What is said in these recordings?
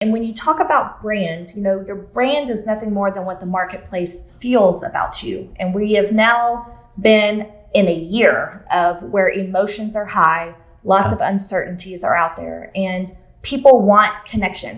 And when you talk about brands, your brand is nothing more than what the marketplace feels about you. And we have now been in a year of where emotions are high, lots of uncertainties are out there, and people want connection.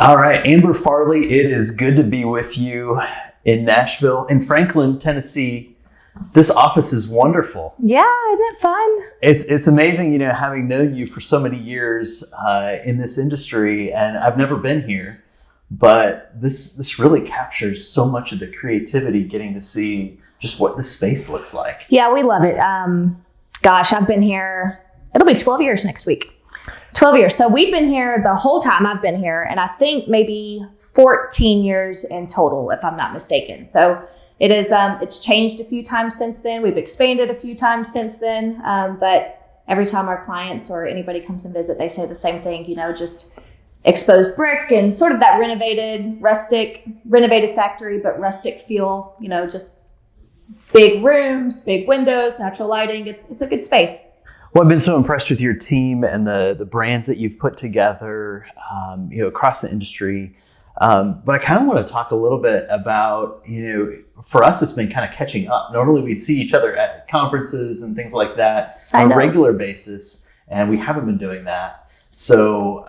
All right, Amber Farley, it is good to be with you in Nashville. In Franklin, Tennessee, this office is wonderful. Yeah, isn't it fun? It's amazing, having known you for so many years in this industry, and I've never been here, but this really captures so much of the creativity, getting to see just what the space looks like. Yeah, we love it. I've been here, it'll be 12 years next week. 12 years. So we've been here the whole time I've been here, and I think maybe 14 years in total, if I'm not mistaken. So it is, it's changed a few times since then. We've expanded a few times since then. But every time our clients or anybody comes and visit, they say the same thing, just exposed brick and sort of that renovated factory, but rustic feel, just big rooms, big windows, natural lighting. It's a good space. Well, I've been so impressed with your team and the brands that you've put together, across the industry. But I kind of want to talk a little bit about, for us, it's been kind of catching up. Normally we'd see each other at conferences and things like that on a regular basis, and we haven't been doing that. So,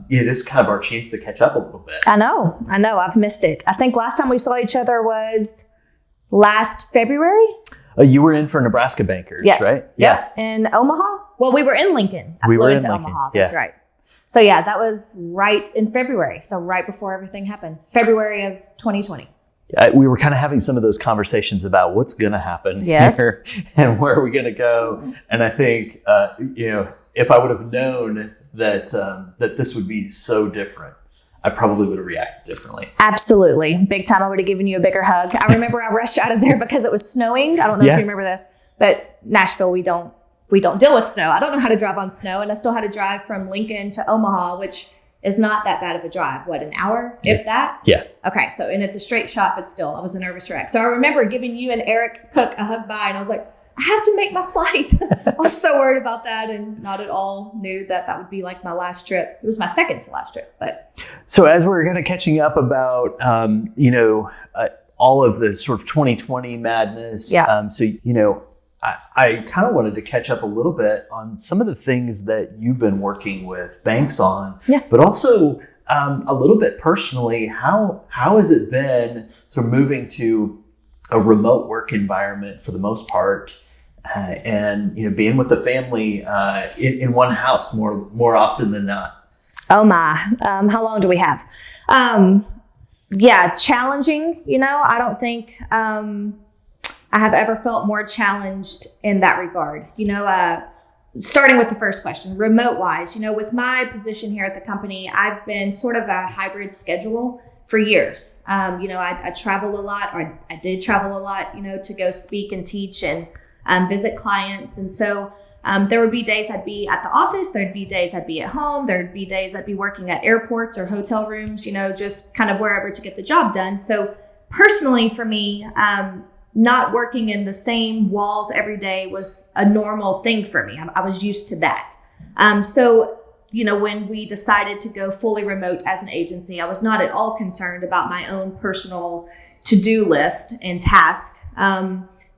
this is kind of our chance to catch up a little bit. I know. I've missed it. I think last time we saw each other was last February. You were in for Nebraska Bankers, yes. Right? Yeah. In Omaha? Well, we were in Lincoln. I flew into Omaha. That's right. So yeah, that was right in February. So right before everything happened. February of 2020. We were kind of having some of those conversations about what's going to happen here and where are we going to go. And I think, if I would have known that this would be so different, I probably would have reacted differently. Absolutely. Big time. I would have given you a bigger hug. I remember I rushed out of there because it was snowing. I don't know if you remember this, but Nashville, we don't deal with snow. I don't know how to drive on snow, and I still had to drive from Lincoln to Omaha, which is not that bad of a drive. What, an hour, if that? Yeah. Okay. So, and it's a straight shot, but still, I was a nervous wreck. So I remember giving you and Eric Cook a hug bye, and I was like, I have to make my flight. I was so worried about that, and not at all knew that would be like my last trip. It was my second to last trip, but. So as we're kind of catching up about, all of the sort of 2020 madness. Yeah. I kind of wanted to catch up a little bit on some of the things that you've been working with banks on, but also a little bit personally, how has it been sort of moving to a remote work environment for the most part, and being with the family in one house more often than not? Oh my! How long do we have? Challenging. I don't think I have ever felt more challenged in that regard. Starting with the first question, remote wise, with my position here at the company, I've been sort of a hybrid schedule for years. I travel a lot, or I did travel a lot, to go speak and teach and visit clients. And so there would be days I'd be at the office. There'd be days I'd be at home. There'd be days I'd be working at airports or hotel rooms, just kind of wherever to get the job done. So personally for me, not working in the same walls every day was a normal thing for me. I was used to that. When we decided to go fully remote as an agency, I was not at all concerned about my own personal to-do list and task.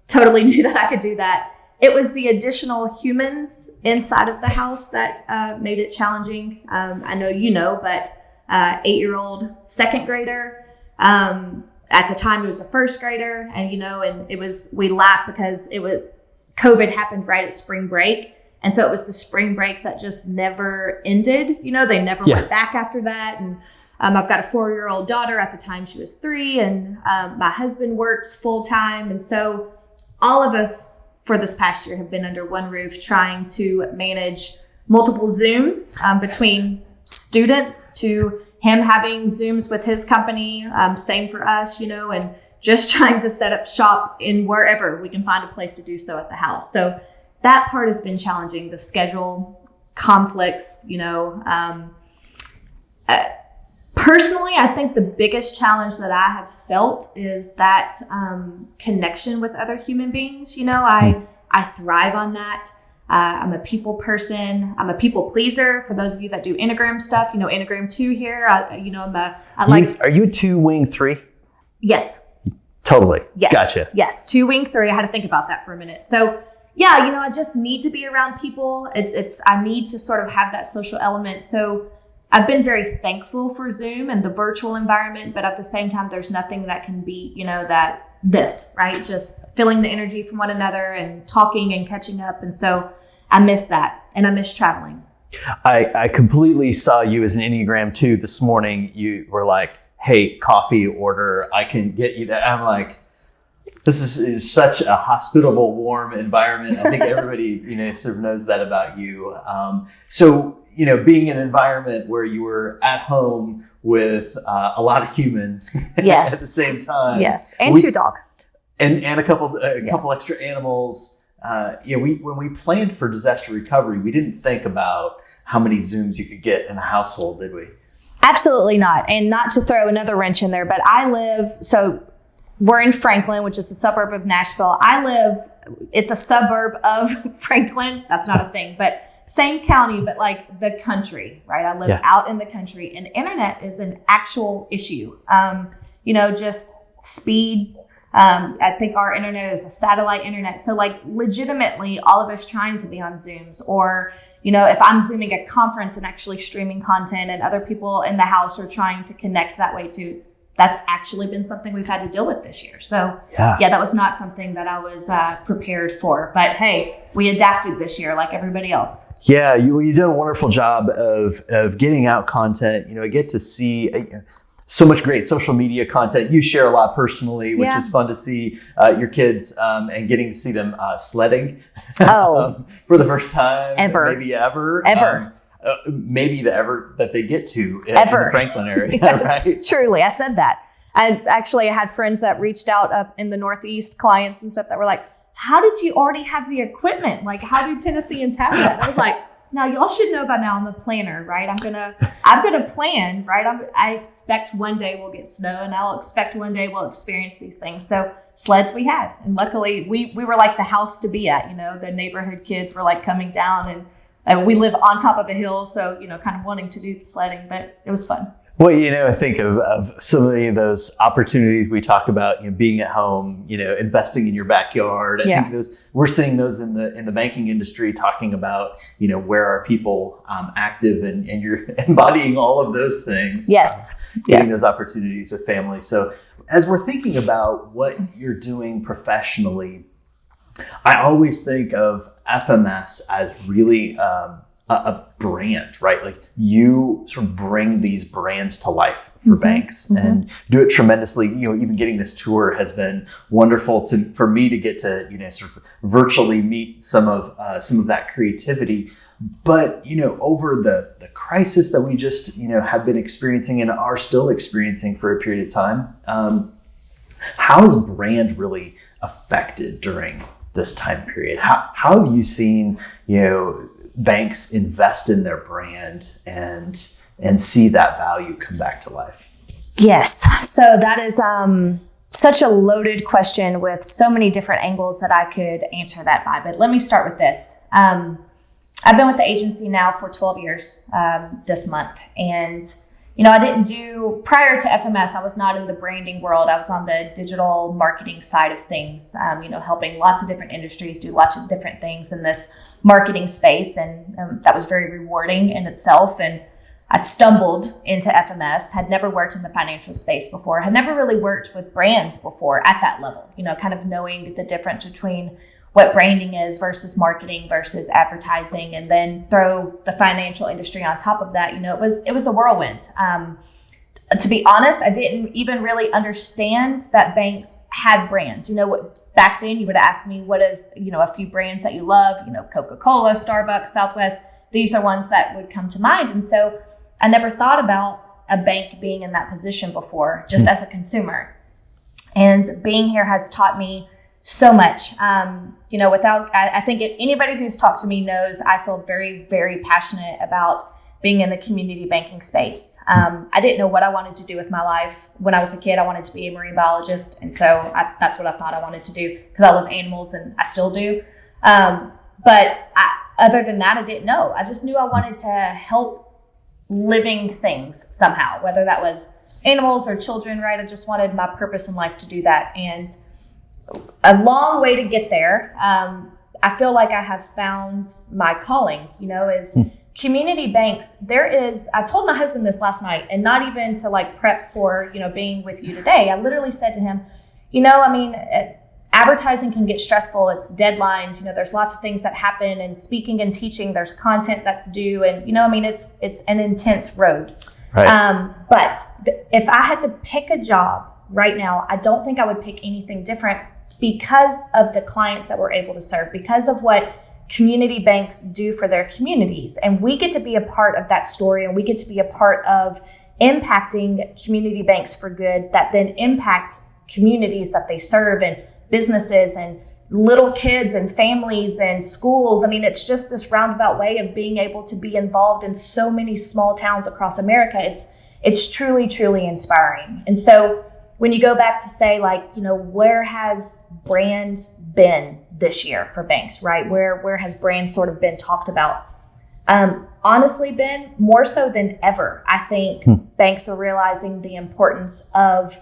Totally knew that I could do that. It was the additional humans inside of the house that made it challenging. I know but 8-year-old second grader, at the time it was a first grader, and we laughed because COVID happened right at spring break. And so it was the spring break that just never ended. They never went back after that. And I've got a 4-year-old daughter. At the time she was 3, and my husband works full time. And so all of us for this past year have been under one roof trying to manage multiple Zooms between students to him having Zooms with his company. Same for us, and just trying to set up shop in wherever we can find a place to do so at the house. So that part has been challenging, the schedule conflicts, Personally, I think the biggest challenge that I have felt is that connection with other human beings. I thrive on that. I'm a people person. I'm a people pleaser. For those of you that do Enneagram stuff, Enneagram 2 here. Are you a 2 wing 3? Yes. Totally. Yes. Gotcha. Yes. 2 wing 3. I had to think about that for a minute. So yeah, I just need to be around people. I need to sort of have that social element. So I've been very thankful for Zoom and the virtual environment, but at the same time, there's nothing that can beat, right? Just feeling the energy from one another and talking and catching up. And so I miss that, and I miss traveling. I completely saw you as an Enneagram 2 this morning. You were like, hey, coffee order, I can get you that. I'm like, this is such a hospitable, warm environment. I think everybody, sort of knows that about you. So, being in an environment where you were at home with a lot of humans yes. at the same time. Yes, and 2 dogs. And a couple extra animals. When we planned for disaster recovery, we didn't think about how many Zooms you could get in a household, did we? Absolutely not. And not to throw another wrench in there, but we're in Franklin, which is a suburb of Nashville. It's a suburb of Franklin. That's not a thing, but same county, but like the country, right? I live out in the country, and internet is an actual issue. Just speed. I think our internet is a satellite internet. So like legitimately all of us trying to be on Zooms, or, if I'm Zooming a conference and actually streaming content and other people in the house are trying to connect that way too, that's actually been something we've had to deal with this year. So that was not something that I was prepared for, but hey, we adapted this year like everybody else. Yeah, you did a wonderful job of getting out content. I get to see so much great social media content. You share a lot personally, which is fun to see your kids and getting to see them sledding for the first time. Maybe ever. Maybe the ever that they get to in the Franklin area. Yes, right? Truly, I said that. And actually, I had friends that reached out up in the Northeast, clients and stuff that were like, how did you already have the equipment? Like, how do Tennesseans have that? And I was like, now y'all should know by now I'm a planner, right? I'm gonna plan, right? I expect one day we'll get snow, and I'll expect one day we'll experience these things. So sleds we had, and luckily we were like the house to be at. The neighborhood kids were like coming down, and we live on top of a hill, so kind of wanting to do the sledding, but it was fun. Well, I think of so many of those opportunities we talk about, being at home, investing in your backyard. I think we're seeing those in the banking industry, talking about, where are people active, and you're embodying all of those things. Yes. Getting those opportunities with family. So as we're thinking about what you're doing professionally, I always think of FMS as really a brand, right? Like you sort of bring these brands to life for banks and do it tremendously. Even getting this tour has been wonderful for me to get to, sort of virtually meet some of that creativity. But, over the crisis that we just, have been experiencing and are still experiencing for a period of time, how is brand really affected during this time period? How have you seen, banks invest in their brand and see that value come back to life? Yes. So that is such a loaded question with so many different angles that I could answer that by. But let me start with this. I've been with the agency now for 12 years this month. And, I didn't prior to FMS, I was not in the branding world. I was on the digital marketing side of things, helping lots of different industries do lots of different things in this marketing space. And that was very rewarding in itself. And I stumbled into FMS, had never worked in the financial space before, had never really worked with brands before at that level, kind of knowing the difference between what branding is versus marketing versus advertising, and then throw the financial industry on top of that. It was a whirlwind. To be honest, I didn't even really understand that banks had brands. Back then you would ask me, what is, a few brands that you love, Coca-Cola, Starbucks, Southwest. These are ones that would come to mind. And so I never thought about a bank being in that position before, just as a consumer. And being here has taught me so much. I think if anybody who's talked to me knows I feel very, very passionate about being in the community banking space. I didn't know what I wanted to do with my life. When I was a kid, I wanted to be a marine biologist. And so that's what I thought I wanted to do because I love animals and I still do. Other than that, I didn't know. I just knew I wanted to help living things somehow, whether that was animals or children, right? I just wanted my purpose in life to do that. And a long way to get there. I feel like I have found my calling, is community banks. I told my husband this last night, and not even to like prep for, being with you today. I literally said to him, advertising can get stressful. It's deadlines. There's lots of things that happen, and speaking and teaching, there's content that's due. And, it's an intense road. Right. But if I had to pick a job right now, I don't think I would pick anything different because of the clients that we're able to serve, because of what community banks do for their communities. And we get to be a part of that story, and we get to be a part of impacting community banks for good that then impact communities that they serve, and businesses and little kids and families and schools. It's just this roundabout way of being able to be involved in so many small towns across America. It's truly, truly inspiring. And so when you go back to say, where has brand been this year for banks, right? Where has brand sort of been talked about? Honestly, Ben, more so than ever, I think banks are realizing the importance of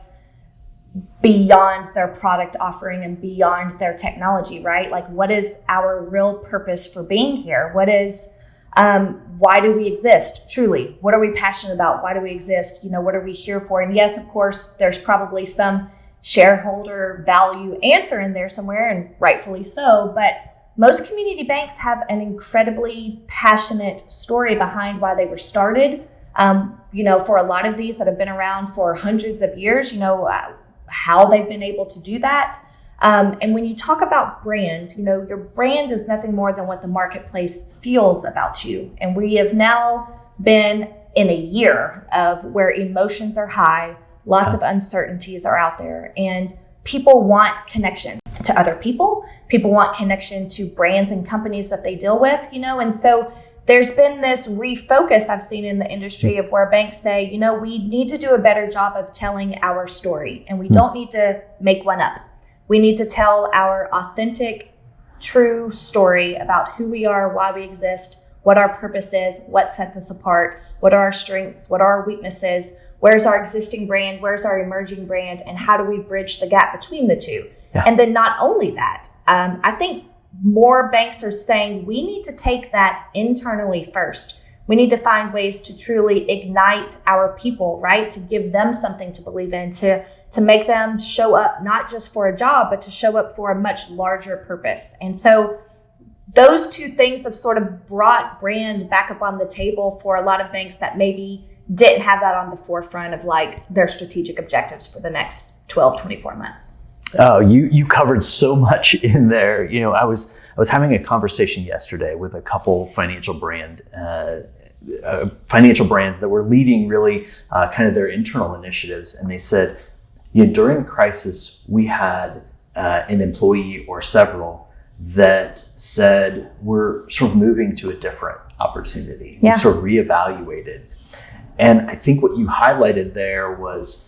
beyond their product offering and beyond their technology, right? Like, what is our real purpose for being here? What is, why do we exist? Truly, what are we passionate about? Why do we exist? What are we here for? And yes, of course, there's probably some shareholder value answer in there somewhere, and rightfully so. But most community banks have an incredibly passionate story behind why they were started. For a lot of these that have been around for hundreds of years, how they've been able to do that. And when you talk about brand, your brand is nothing more than what the marketplace feels about you. And we have now been in a year of where emotions are high, lots of uncertainties are out there, and people want connection to other people. People want connection to brands and companies that they deal with, and so there's been this refocus I've seen in the industry of where banks say, we need to do a better job of telling our story, and we don't need to make one up. We need to tell our authentic, true story about who we are, why we exist, what our purpose is, what sets us apart, what are our strengths, what are our weaknesses, where's our existing brand, where's our emerging brand, and how do we bridge the gap between the two? Yeah. And then not only that, I think more banks are saying we need to take that internally first. We need to find ways to truly ignite our people, right? To give them something to believe in, to make them show up not just for a job, but to show up for a much larger purpose. And so those two things have sort of brought brand back up on the table for a lot of banks that maybe didn't have that on the forefront of their strategic objectives for the next 12, 24 months. Oh, you covered so much in there. I was having a conversation yesterday with a couple financial brands that were leading really kind of their internal initiatives, and they said, during the crisis, we had an employee or several that said we're sort of moving to a different opportunity. Yeah. We sort of reevaluated, and I think what you highlighted there was,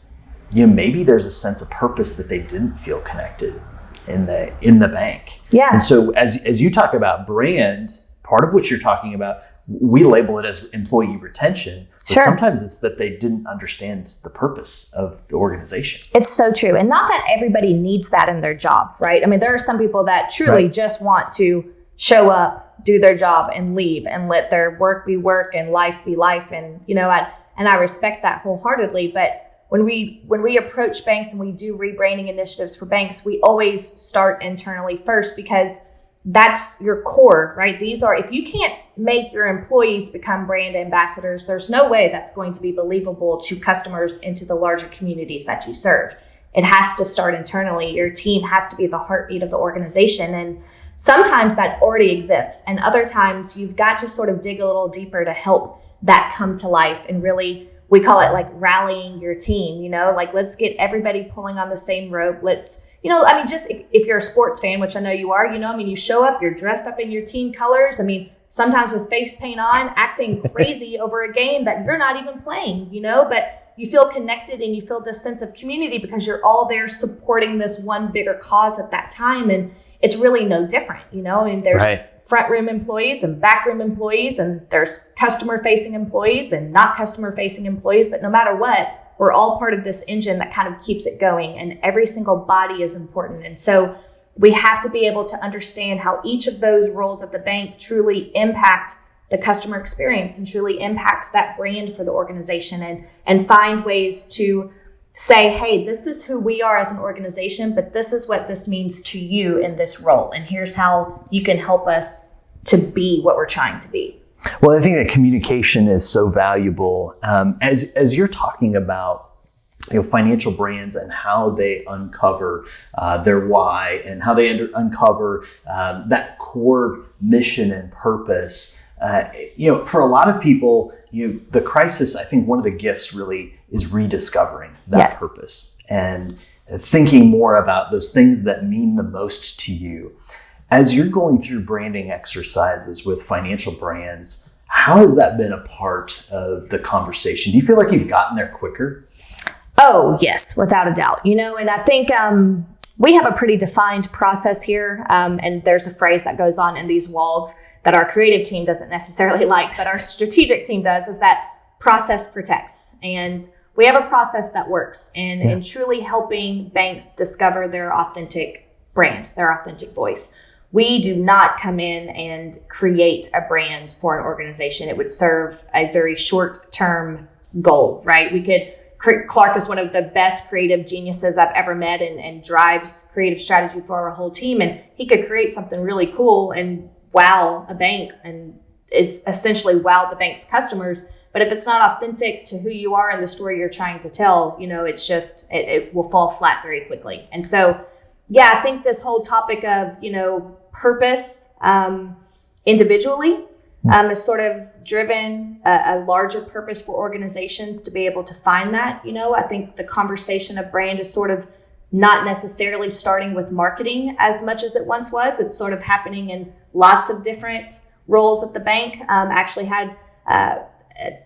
maybe there's a sense of purpose that they didn't feel connected in the bank. Yeah. And so as you talk about brand, part of what you're talking about, we label it as employee retention. But sure. Sometimes it's that they didn't understand the purpose of the organization. It's so true. And not that everybody needs that in their job, right? There are some people that truly just want to show up, do their job, and leave, and let their work be work and life be life. And, I respect that wholeheartedly. But when we approach banks and we do rebranding initiatives for banks, we always start internally first, because that's your core, right? If you can't make your employees become brand ambassadors, there's no way that's going to be believable to customers into the larger communities that you serve. It has to start internally. Your team has to be the heartbeat of the organization. And sometimes that already exists. And other times you've got to sort of dig a little deeper to help that come to life. And really, we call it rallying your team, let's get everybody pulling on the same rope. Let's, just if you're a sports fan, which I know you are, you show up, you're dressed up in your team colors. sometimes with face paint on, acting crazy over a game that you're not even playing, but you feel connected and you feel this sense of community because you're all there supporting this one bigger cause at that time. And it's really no different, and there's front room employees and back room employees, and there's customer facing employees and not customer facing employees. But no matter what, we're all part of this engine that kind of keeps it going, and every single body is important. And so we have to be able to understand how each of those roles at the bank truly impact the customer experience and truly impact that brand for the organization, and find ways to say, hey, this is who we are as an organization, but this is what this means to you in this role. And here's how you can help us to be what we're trying to be. Well, I think that communication is so valuable. As you're talking about financial brands and how they uncover their why and how they uncover that core mission and purpose. For a lot of people, the crisis, I think one of the gifts really is rediscovering that purpose and thinking more about those things that mean the most to you. As you're going through branding exercises with financial brands, how has that been a part of the conversation? Do you feel like you've gotten there quicker? Oh, yes, without a doubt. And I think we have a pretty defined process here. And there's a phrase that goes on in these walls that our creative team doesn't necessarily like, but our strategic team does, is that process protects. And we have a process that works in truly helping banks discover their authentic brand, their authentic voice. We do not come in and create a brand for an organization. It would serve a very short-term goal, right? Clark is one of the best creative geniuses I've ever met and drives creative strategy for our whole team. And he could create something really cool and wow a bank, and it's essentially wow the bank's customers. But if it's not authentic to who you are and the story you're trying to tell, it's just, it will fall flat very quickly. And so, I think this whole topic of, purpose individually has sort of driven a larger purpose for organizations to be able to find that. I think the conversation of brand is sort of not necessarily starting with marketing as much as it once was. It's sort of happening in lots of different roles at the bank. Actually had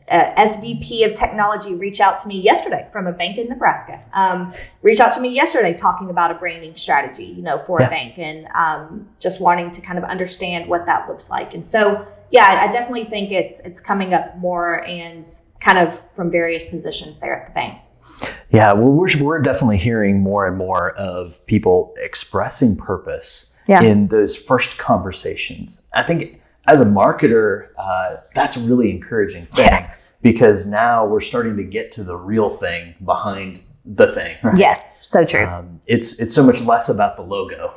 SVP of technology reach out to me yesterday from a bank in Nebraska. Reach out to me yesterday talking about a branding strategy, for a bank, and just wanting to kind of understand what that looks like. And so, I definitely think it's coming up more and kind of from various positions there at the bank. Yeah, well, we're definitely hearing more and more of people expressing purpose in those first conversations. I think as a marketer, that's a really encouraging thing, because now we're starting to get to the real thing behind the thing. Right? Yes, so true. It's so much less about the logo.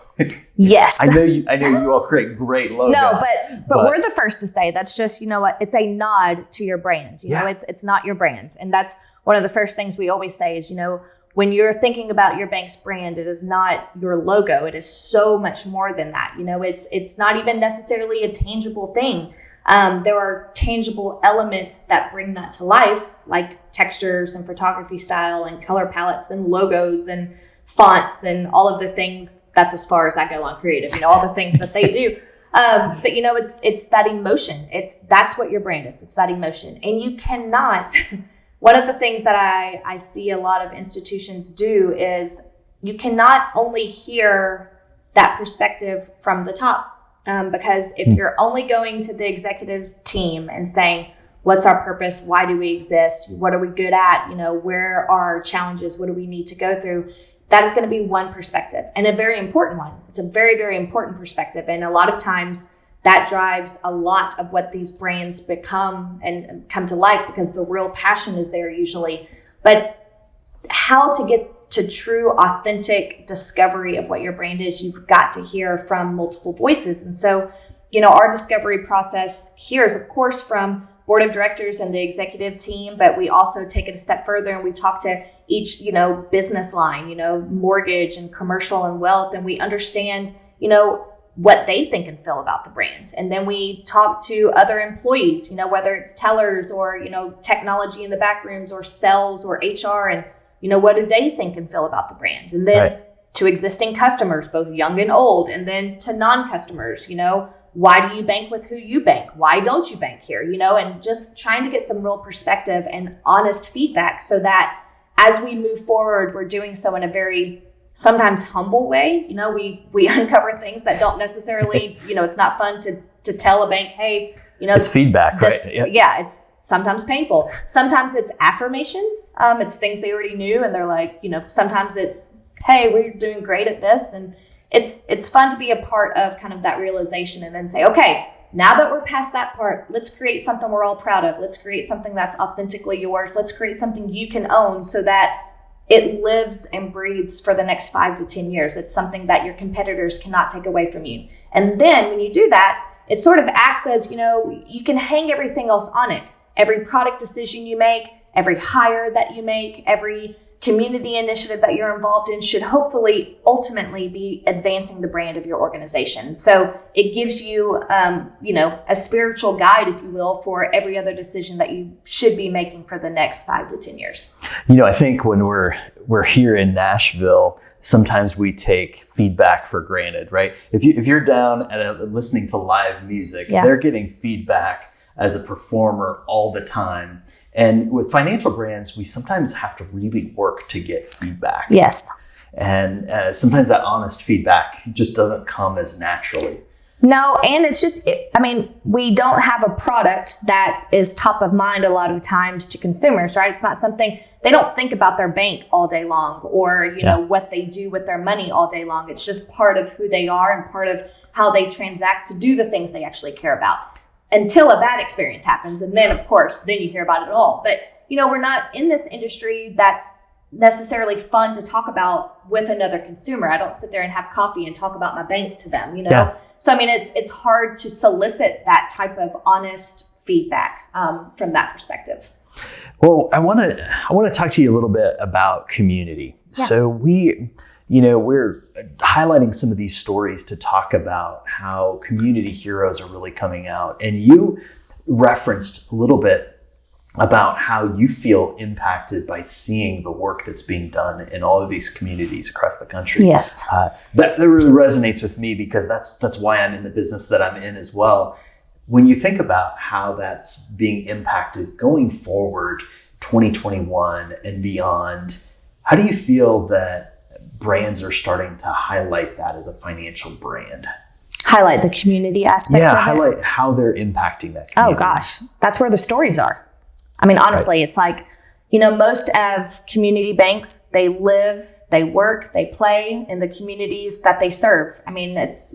Yes, I know you all create great logos. No, but we're the first to say that's just it's a nod to your brand. It's not your brand, and that's one of the first things we always say is when you're thinking about your bank's brand, it is not your logo. It is so much more than that. It's not even necessarily a tangible thing. There are tangible elements that bring that to life, like textures and photography style and color palettes and logos and fonts and all of the things. That's as far as I go on creative, all the things that they do. But it's that emotion. That's what your brand is. It's that emotion. And you cannot, one of the things that I see a lot of institutions do is you cannot only hear that perspective from the top. Because if you're only going to the executive team and saying, what's our purpose? Why do we exist? What are we good at? Where are our challenges? What do we need to go through? That is going to be one perspective, and a very important one. It's a very, very important perspective. And a lot of times that drives a lot of what these brands become and come to life, because the real passion is there usually. But how to get to true, authentic discovery of what your brand is, you've got to hear from multiple voices. And so, our discovery process here is, of course, from board of directors and the executive team, but we also take it a step further and we talk to each, business line, mortgage and commercial and wealth, and we understand, what they think and feel about the brand. And then we talk to other employees, whether it's tellers or, technology in the back rooms or sales or HR, and what do they think and feel about the brand? And then to existing customers, both young and old, and then to non-customers, why do you bank with who you bank? Why don't you bank here? And just trying to get some real perspective and honest feedback so that as we move forward, we're doing so in a very sometimes humble way. We uncover things that don't necessarily, it's not fun to tell a bank, hey, it's feedback, right? Yep. Yeah, it's sometimes painful. Sometimes it's affirmations. It's things they already knew, and they're like, sometimes it's, hey, we're doing great at this, and it's fun to be a part of kind of that realization, and then say, okay, now that we're past that part, let's create something we're all proud of. Let's create something that's authentically yours. Let's create something you can own so that it lives and breathes for the next 5 to 10 years. It's something that your competitors cannot take away from you. And then when you do that, it sort of acts as, you can hang everything else on it. Every product decision you make, every hire that you make, every community initiative that you're involved in should hopefully ultimately be advancing the brand of your organization. So it gives you, a spiritual guide, if you will, for every other decision that you should be making for the next 5 to 10 years. I think when we're here in Nashville, sometimes we take feedback for granted, right? If you're down at listening to live music, they're getting feedback as a performer all the time. And with financial brands, we sometimes have to really work to get feedback. Yes. And sometimes that honest feedback just doesn't come as naturally. No, and it's just, we don't have a product that is top of mind a lot of times to consumers, right? It's not something, they don't think about their bank all day long or, what they do with their money all day long. It's just part of who they are and part of how they transact to do the things they actually care about. Until a bad experience happens. And then, of course, then you hear about it all. But, we're not in this industry that's necessarily fun to talk about with another consumer. I don't sit there and have coffee and talk about my bank to them, Yeah. So, it's hard to solicit that type of honest feedback from that perspective. Well, I want to talk to you a little bit about community. Yeah. So we're highlighting some of these stories to talk about how community heroes are really coming out. And you referenced a little bit about how you feel impacted by seeing the work that's being done in all of these communities across the country. Yes. That really resonates with me because that's why I'm in the business that I'm in as well. When you think about how that's being impacted going forward, 2021 and beyond, how do you feel that brands are starting to highlight that as a financial brand? Highlight the community aspect of it? Yeah, highlight how they're impacting that community. Oh, gosh. That's where the stories are. Honestly, It's like, most of community banks, they live, they work, they play in the communities that they serve.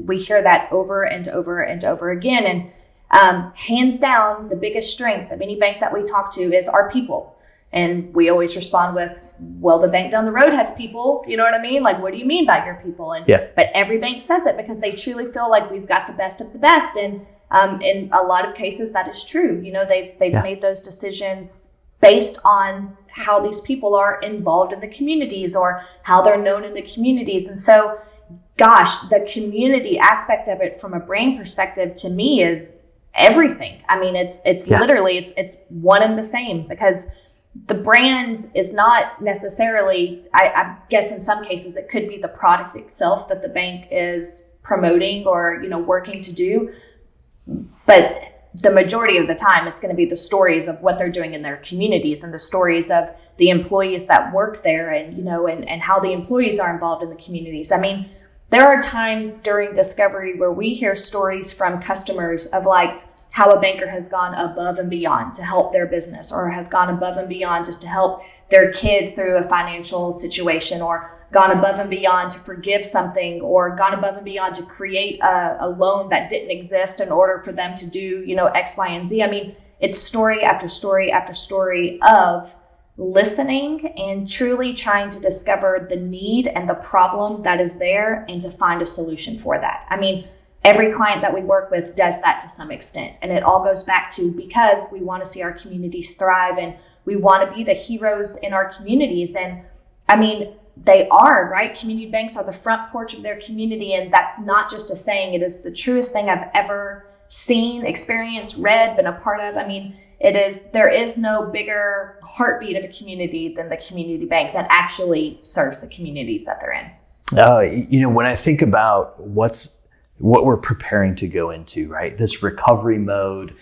We hear that over and over and over again. And hands down, the biggest strength of any bank that we talk to is our people. And we always respond with, well, the bank down the road has people. You know what I mean? Like, what do you mean by your people? But every bank says it because they truly feel like we've got the best of the best. And in a lot of cases, that is true. They've made those decisions based on how these people are involved in the communities or how they're known in the communities. And so, gosh, the community aspect of it from a brand perspective to me is everything. It's literally, it's one and the same because the brands is not necessarily, I guess in some cases it could be the product itself that the bank is promoting or, working to do. But the majority of the time, it's going to be the stories of what they're doing in their communities and the stories of the employees that work there and, and how the employees are involved in the communities. There are times during discovery where we hear stories from customers of like, how a banker has gone above and beyond to help their business or has gone above and beyond just to help their kid through a financial situation or gone above and beyond to forgive something or gone above and beyond to create a loan that didn't exist in order for them to do, X, Y, and Z. It's story after story after story of listening and truly trying to discover the need and the problem that is there and to find a solution for that. Every client that we work with does that to some extent. And it all goes back to because we want to see our communities thrive and we want to be the heroes in our communities. And they are, right? Community banks are the front porch of their community. And that's not just a saying. It is the truest thing I've ever seen, experienced, read, been a part of. There is no bigger heartbeat of a community than the community bank that actually serves the communities that they're in. When I think about what's what we're preparing to go into, right? This recovery mode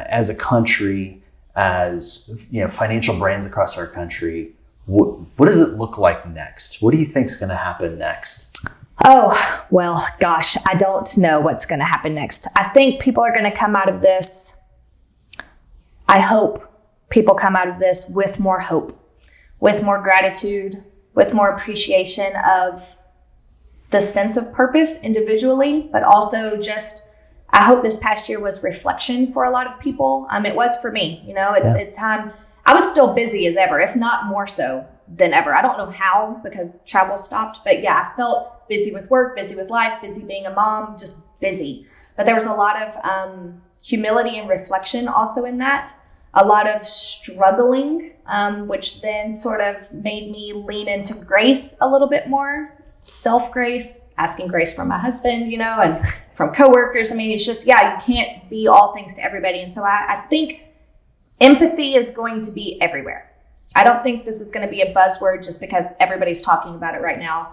as a country, as financial brands across our country. What does it look like next? What do you think is going to happen next? Oh, well, gosh, I don't know what's going to happen next. I think people are going to come out of this. I hope people come out of this with more hope, with more gratitude, with more appreciation of the sense of purpose individually, but also just, I hope this past year was reflection for a lot of people. It was for me, it's time. I was still busy as ever, if not more so than ever. I don't know how, because travel stopped, but yeah, I felt busy with work, busy with life, busy being a mom, just busy. But there was a lot of humility and reflection also in that, a lot of struggling, which then sort of made me lean into grace a little bit more, self-grace, asking grace from my husband, and from coworkers. It's just, you can't be all things to everybody. And so I think empathy is going to be everywhere. I don't think this is going to be a buzzword just because everybody's talking about it right now.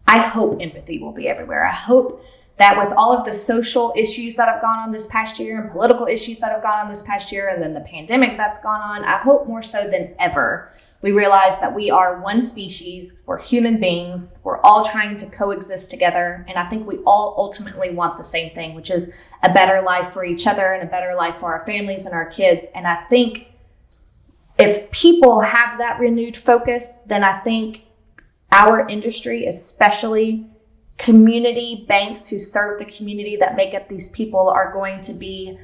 I hope empathy will be everywhere. I hope that with all of the social issues that have gone on this past year and political issues that have gone on this past year, and then the pandemic that's gone on, I hope more so than ever we realize that we are one species, we're human beings, we're all trying to coexist together. And I think we all ultimately want the same thing, which is a better life for each other and a better life for our families and our kids. And I think if people have that renewed focus, then I think our industry, especially community banks who serve the community that make up these people, are going to be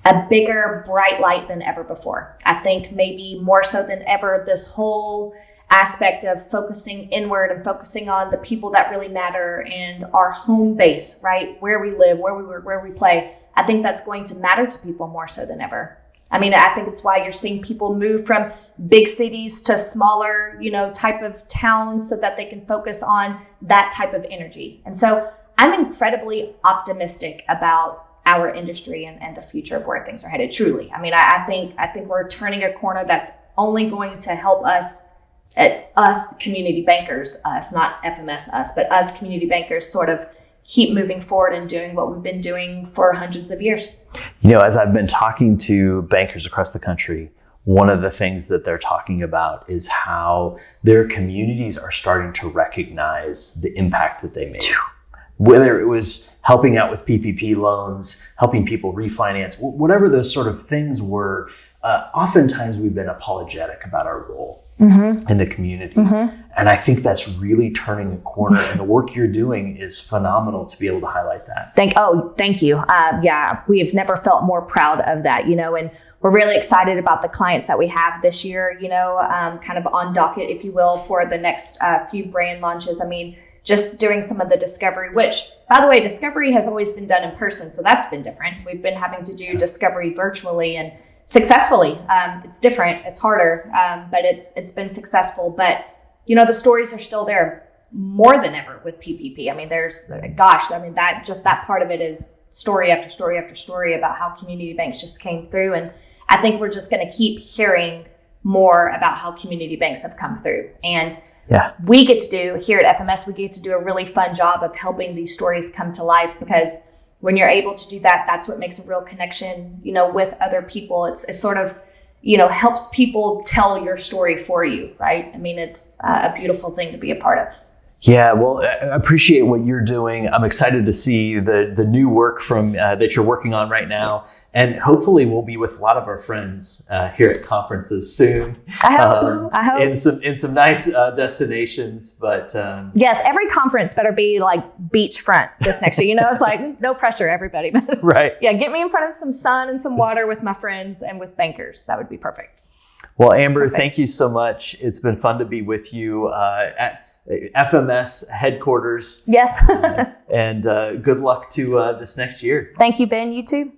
a bigger bright light than ever before. I think maybe more so than ever, this whole aspect of focusing inward and focusing on the people that really matter and our home base, right? Where we live, where we work, where we play. I think that's going to matter to people more so than ever. I think it's why you're seeing people move from big cities to smaller, type of towns so that they can focus on that type of energy. And so I'm incredibly optimistic about our industry and the future of where things are headed, truly. I think we're turning a corner that's only going to help us community bankers, us, not FMS us, but us community bankers sort of keep moving forward and doing what we've been doing for hundreds of years. As I've been talking to bankers across the country, one of the things that they're talking about is how their communities are starting to recognize the impact that they made. Whether it was helping out with PPP loans, helping people refinance, whatever those sort of things were, oftentimes we've been apologetic about our role in the community. And I think that's really turning a corner, and the work you're doing is phenomenal to be able to highlight that. Thank you. We've never felt more proud of that, and we're really excited about the clients that we have this year, kind of on docket, if you will, for the next few brand launches. Just doing some of the discovery, which, by the way, discovery has always been done in person. So that's been different. We've been having to do discovery virtually and successfully. It's different. It's harder, but it's been successful. But, the stories are still there more than ever with PPP. That part of it is story after story after story about how community banks just came through. And I think we're just going to keep hearing more about how community banks have come through. And we get to do here at FMS, we get to do a really fun job of helping these stories come to life, because when you're able to do that, that's what makes a real connection, with other people. It's sort of, helps people tell your story for you, right? It's a beautiful thing to be a part of. Yeah, well, I appreciate what you're doing. I'm excited to see the new work from that you're working on right now. And hopefully we'll be with a lot of our friends here at conferences soon. I hope. In some nice destinations. But yes, every conference better be like beachfront this next year. It's like no pressure, everybody. Right. Yeah, get me in front of some sun and some water with my friends and with bankers. That would be perfect. Well, Amber, thank you so much. It's been fun to be with you at FMS headquarters. Yes. And good luck to this next year. Thank you, Ben. You too.